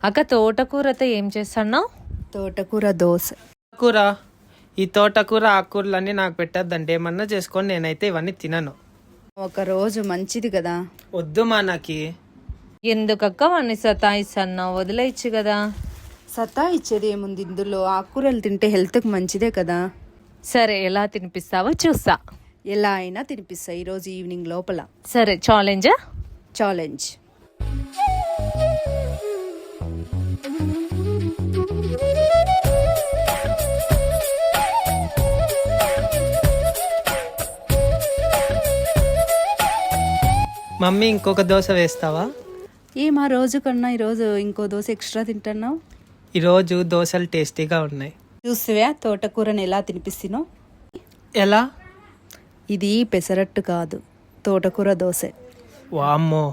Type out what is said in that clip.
అక్క తోటకూరతో ఏం చేస్తున్నావు? తోటకూర దోశ. కూర ఈ తోటకూర ఆకుకూరలన్నీ నాకు పెట్టద్దంటే ఏమన్నా చేసుకొని నేనైతే ఇవన్నీ తినను. ఒక రోజు మంచిది కదా. వద్దు మా నాకి. ఎందుకక్క వాడిని సతాయిస్తున్నావు? వదిలేయచ్చు కదా. సతా ఇచ్చేది ఏముంది ఇందులో, ఆకుకూరలు తింటే హెల్త్కి మంచిదే కదా. సరే, ఎలా తినిపిస్తావో చూస్తా. ఎలా అయినా తినిపిస్తా ఈరోజు ఈవినింగ్ లోపల. సరే, ఛాలెంజా? ఛాలెంజ్. మమ్మీ ఇంకొక దోశ వేస్తావా? ఏమా రోజు కన్నా ఈరోజు ఇంకో దోశ ఎక్స్ట్రా తింటున్నావు? ఈరోజు దోశలు టేస్టీగా ఉన్నాయి. చూసావా తోటకూరని ఎలా తినిపిస్తున్నో? ఎలా? ఇది పెసరట్టు కాదు, తోటకూర దోశ. వామ్మో.